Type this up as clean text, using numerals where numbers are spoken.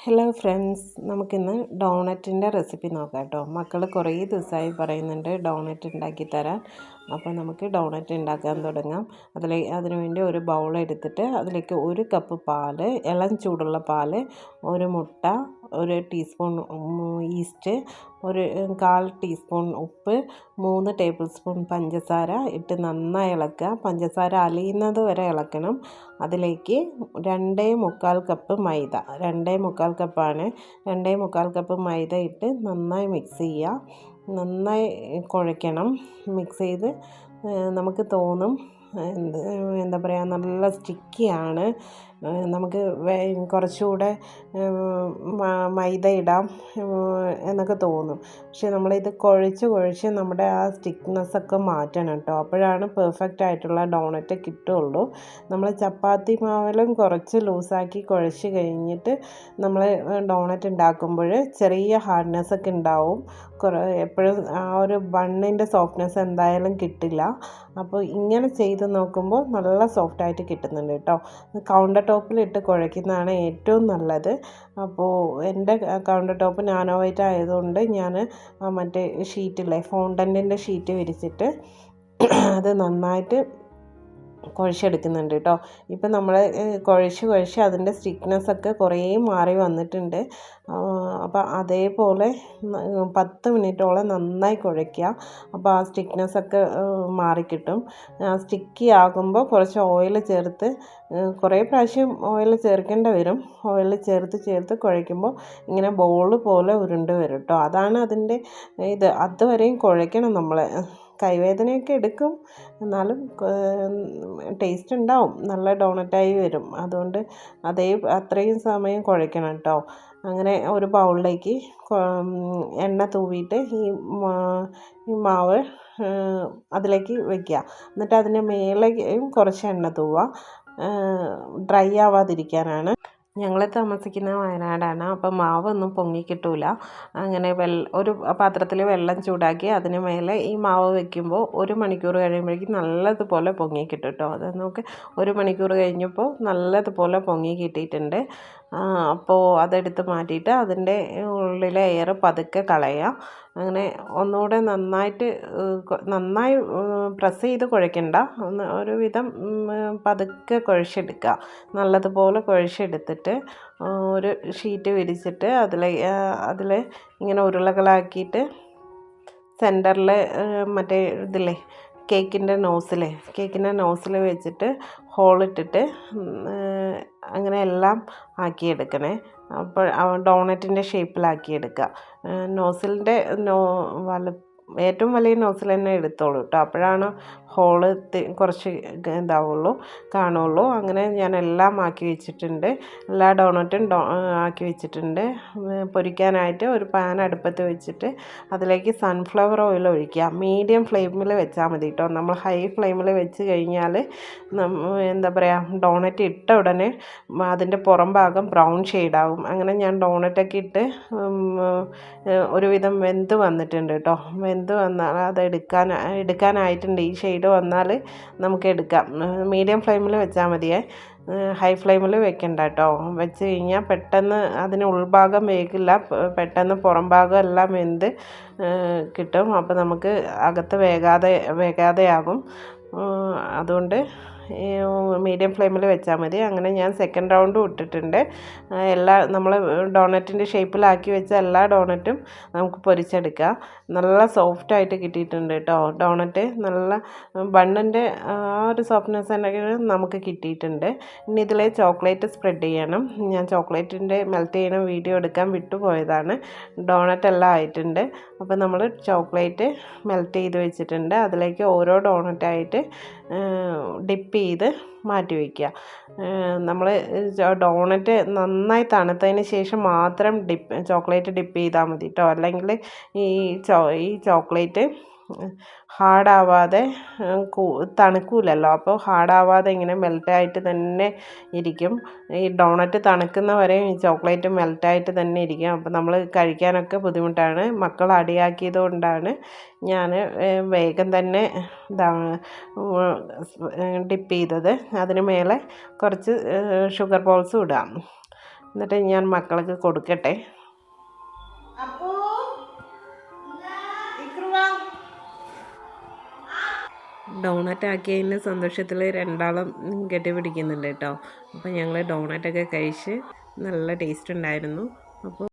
Hello friends, നമുക്കിന്ന് ഡോണറ്റിൻ്റെ recipe നോക്കാം കേട്ടോ. മക്കൾ കുറേ ദിവസമായി പറയുന്നുണ്ട് ഡോണറ്റ് ഉണ്ടാക്കി തരാൻ. അപ്പോൾ നമുക്ക് ഡോണറ്റ് ഉണ്ടാക്കാൻ തുടങ്ങാം. അതിനു വേണ്ടി ഒരു ബൗൾ എടുത്തിട്ട് അതിലേക്ക് 1 കപ്പ് പാല്, ഇളം ചൂടുള്ള പാല്, 1 മുട്ട, 1 ടീസ്പൂൺ ഈസ്റ്റ്, 1/4 ടീസ്പൂൺ ഉപ്പ്, 3 ടേബിൾ സ്പൂൺ പഞ്ചസാര ഇട്ട് നന്നായി ഇളക്കുക. പഞ്ചസാര അലിയുന്നത് വരെ ഇളക്കണം. അതിലേക്ക് 2.25 കപ്പ് മൈദ, 2.25 കപ്പാണ്, 2.25 കപ്പ് മൈദ ഇട്ട് നന്നായി മിക്സ് ചെയ്യുക. നന്നായി കുഴയ്ക്കണം. മിക്സ് ചെയ്ത് നമുക്ക് തോന്നും എന്താ പറയുക, നല്ല സ്റ്റിക്കിയാണ്. നമുക്ക് കുറച്ചുകൂടെ മൈദ ഇടാം എന്നൊക്കെ തോന്നും. പക്ഷെ നമ്മളിത് കുഴച്ച് നമ്മുടെ ആ സ്റ്റിക്നെസ്സൊക്കെ മാറ്റണം കേട്ടോ. അപ്പോഴാണ് പെർഫെക്റ്റ് ആയിട്ടുള്ള ഡോണറ്റ് കിട്ടുകയുള്ളൂ. നമ്മൾ ചപ്പാത്തി മാവിലും കുറച്ച് ലൂസാക്കി കുഴച്ച് കഴിഞ്ഞിട്ട് നമ്മൾ ഡോണറ്റ് ഉണ്ടാക്കുമ്പോൾ ചെറിയ ഹാർഡ്നെസ്സൊക്കെ ഉണ്ടാവും. എപ്പോഴും ആ ഒരു ബണ്ണിൻ്റെ സോഫ്റ്റ്നെസ് എന്തായാലും കിട്ടില്ല. അപ്പോൾ ഇങ്ങനെ ചെയ്ത് നോക്കുമ്പോൾ നല്ല സോഫ്റ്റായിട്ട് കിട്ടുന്നുണ്ട് കേട്ടോ. കൗണ്ടർ ടോപ്പിലിട്ട് കുഴയ്ക്കുന്നതാണ് ഏറ്റവും നല്ലത്. അപ്പോൾ എൻ്റെ കൗണ്ടർ ടോപ്പ് നാനോ വൈറ്റ് ആയതുകൊണ്ട് ഞാൻ മറ്റേ ഷീറ്റില്ലേ, ഫോണ്ടൻറ്റിൻ്റെ ഷീറ്റ് വിരിച്ചിട്ട് അത് നന്നായിട്ട് കുഴച്ചെടുക്കുന്നുണ്ട് കേട്ടോ. ഇപ്പം നമ്മൾ കുഴച്ച് അതിൻ്റെ സ്റ്റിക്നെസ്സൊക്കെ കുറേ മാറി വന്നിട്ടുണ്ട്. അപ്പോൾ അതേപോലെ 10 മിനിറ്റോളം നന്നായി കുഴയ്ക്കുക. അപ്പോൾ ആ സ്റ്റിക്നെസ്സൊക്കെ മാറിക്കിട്ടും. സ്റ്റിക്കി ആകുമ്പോൾ കുറച്ച് ഓയിൽ ചേർത്ത്, കുറേ പ്രാവശ്യം ഓയിൽ ചേർക്കേണ്ടി വരും. ഓയിൽ ചേർത്ത് കുഴയ്ക്കുമ്പോൾ ഇങ്ങനെ ബോൾ പോലെ ഉരുണ്ട് വരും കേട്ടോ. അതാണ് അതിൻ്റെ അതുവരെയും കുഴയ്ക്കണം നമ്മൾ. കൈവേദനയൊക്കെ എടുക്കും, എന്നാലും ടേസ്റ്റ് ഉണ്ടാവും, നല്ല ഡോണറ്റായി വരും. അതുകൊണ്ട് അത്രയും സമയം കുഴയ്ക്കണം കേട്ടോ. അങ്ങനെ ഒരു ബൗളിലേക്ക് എണ്ണ തൂവിയിട്ട് ഈ മാവ് അതിലേക്ക് വയ്ക്കുക. എന്നിട്ട് അതിൻ്റെ മേലേക്കും കുറച്ച് എണ്ണ തൂവുക, ഡ്രൈ ആവാതിരിക്കാനാണ്. ഞങ്ങൾ താമസിക്കുന്ന വയനാടാണ്. അപ്പോൾ മാവൊന്നും പൊങ്ങിക്കിട്ടൂല. അങ്ങനെ ഒരു പാത്രത്തിൽ വെള്ളം ചൂടാക്കി അതിന് മേലെ ഈ മാവ് വെക്കുമ്പോൾ 1 മണിക്കൂർ കഴിയുമ്പോഴേക്കും നല്ലതുപോലെ പൊങ്ങിക്കിട്ടും കേട്ടോ. അത് നമുക്ക് 1 മണിക്കൂർ കഴിഞ്ഞപ്പോൾ നല്ലതുപോലെ പൊങ്ങി കിട്ടിയിട്ടുണ്ട്. അപ്പോൾ അതെടുത്ത് മാറ്റിയിട്ട് അതിൻ്റെ ഉള്ളിലെ എയർ പതുക്കെ കളയുക. അങ്ങനെ ഒന്നുകൂടെ നന്നായി പ്രസ് ചെയ്ത് കുഴയ്ക്കണ്ട, ഒരുവിധം പതുക്കെ കുഴച്ചെടുക്കുക. നല്ലതുപോലെ കുഴച്ചെടുത്തിട്ട് ഒരു ഷീറ്റ് വിരിച്ചിട്ട് അതിൽ ഇങ്ങനെ ഉരുളകളാക്കിയിട്ട് സെൻറ്ററിൽ മറ്റേ ഇതില്ലേ, കേക്കിൻ്റെ നോസിൽ വെച്ചിട്ട് ഹോളിട്ടിട്ട് അങ്ങനെ എല്ലാം ആക്കിയെടുക്കണേ. അപ്പോൾ ഡോണറ്റിൻ്റെ ഷേപ്പിലാക്കിയെടുക്കുക. നോസിലിൻ്റെ ഏറ്റവും വലിയ നോസിൽ തന്നെ എടുത്തോളൂ കേട്ടോ. അപ്പോഴാണ് ഹോള് കുറച്ച് കാണുള്ളൂ. അങ്ങനെ ഞാൻ എല്ലാം ആക്കി വെച്ചിട്ടുണ്ട്. എല്ലാ ഡോണറ്റും ആക്കി വെച്ചിട്ടുണ്ട്. പൊരിക്കാനായിട്ട് ഒരു പാൻ അടുപ്പത്ത് വെച്ചിട്ട് അതിലേക്ക് സൺഫ്ലവർ ഓയിൽ ഒഴിക്കുക. മീഡിയം ഫ്ലെയിമിൽ വെച്ചാൽ മതി കേട്ടോ. നമ്മൾ ഹൈ ഫ്ലെയിമിൽ വെച്ച് കഴിഞ്ഞാൽ എന്താ പറയുക, ഡോണറ്റ് ഇട്ട ഉടനെ അതിൻ്റെ പുറം ഭാഗം ബ്രൗൺ ഷെയ്ഡാകും. അങ്ങനെ ഞാൻ ഡോണറ്റൊക്കെ ഇട്ട് ഒരുവിധം വെന്ത് വന്നിട്ടുണ്ട് കേട്ടോ. വെന്ത് വന്നാൽ അത് എടുക്കാനായിട്ടുണ്ട്. ഈ ഷെയ്ഡ് വന്നാൽ നമുക്ക് എടുക്കാം. മീഡിയം ഫ്ലെയിമിൽ വെച്ചാൽ മതിയേ, ഹൈ ഫ്ലെയിമിൽ വെക്കണ്ട കേട്ടോ. വെച്ച് കഴിഞ്ഞാൽ പെട്ടെന്ന് അതിന് ഉൾഭാഗം വേകില്ല, പെട്ടെന്ന് പുറം ഭാഗം എല്ലാം വെന്ത് കിട്ടും. അപ്പോൾ നമുക്ക് അകത്ത് വേകാതെയാകും. അതുകൊണ്ട് മീഡിയം ഫ്ലെയിമിൽ വെച്ചാൽ മതി. അങ്ങനെ ഞാൻ സെക്കൻഡ് റൗണ്ടും ഇട്ടിട്ടുണ്ട്. നമ്മൾ ഡോണറ്റിൻ്റെ ഷേപ്പിലാക്കി വെച്ച എല്ലാ ഡോണറ്റും നമുക്ക് പൊരിച്ചെടുക്കാം. നല്ല സോഫ്റ്റായിട്ട് കിട്ടിയിട്ടുണ്ട് കേട്ടോ ഡോണറ്റ്. നല്ല ബണ്ണിൻ്റെ ആ ഒരു സോഫ്റ്റ്നെസ് തന്നെ നമുക്ക് കിട്ടിയിട്ടുണ്ട്. ഇനി ഇതിൽ ചോക്ലേറ്റ് സ്പ്രെഡ് ചെയ്യണം. ഞാൻ ചോക്ലേറ്റിൻ്റെ മെൽറ്റ് ചെയ്യണ വീഡിയോ എടുക്കാൻ വിട്ടുപോയതാണ്. ഡോണറ്റ് എല്ലാം ആയിട്ടുണ്ട്. അപ്പോൾ നമ്മൾ ചോക്ലേറ്റ് മെൽറ്റ് ചെയ്ത് വെച്ചിട്ടുണ്ട്. അതിലേക്ക് ഓരോ ഡോണറ്റായിട്ട് ഡിപ്പ് ചെയ്ത് മാറ്റി വയ്ക്കുക. നമ്മൾ ഡോണറ്റ് നന്നായി തണുത്തതിന് ശേഷം മാത്രം ചോക്ലേറ്റ് ഡിപ്പ് ചെയ്താൽ മതി കേട്ടോ. അല്ലെങ്കിൽ ഈ ചോക്ലേറ്റ് ഹാർഡാവാതെ തണുക്കൂലല്ലോ. അപ്പോൾ ഹാർഡാവാതെ ഇങ്ങനെ മെൽറ്റായിട്ട് തന്നെ ഇരിക്കും. ഈ ഡോണറ്റ് തണുക്കുന്ന വരെ ഈ ചോക്ലേറ്റ് മെൽറ്റായിട്ട് തന്നെ ഇരിക്കും. അപ്പോൾ നമ്മൾ കഴിക്കാനൊക്കെ ബുദ്ധിമുട്ടാണ്. മക്കൾ അടിയാക്കിയത് കൊണ്ടാണ് ഞാൻ വേഗം തന്നെ ഡിപ്പ് ചെയ്തത്. അതിന് മേലെ കുറച്ച് ഷുഗർ ബോൾസും ഇടാം. എന്നിട്ട് ഞാൻ മക്കൾക്ക് കൊടുക്കട്ടെ. ഡോണറ്റ് ആക്കിയതിന് സന്തോഷത്തിൽ രണ്ടാളും കെട്ടിപ്പിടിക്കുന്നുണ്ട് കേട്ടോ. അപ്പോൾ ഞങ്ങൾ ഡോണറ്റൊക്കെ കഴിച്ച് നല്ല ടേസ്റ്റ് ഉണ്ടായിരുന്നു. അപ്പോൾ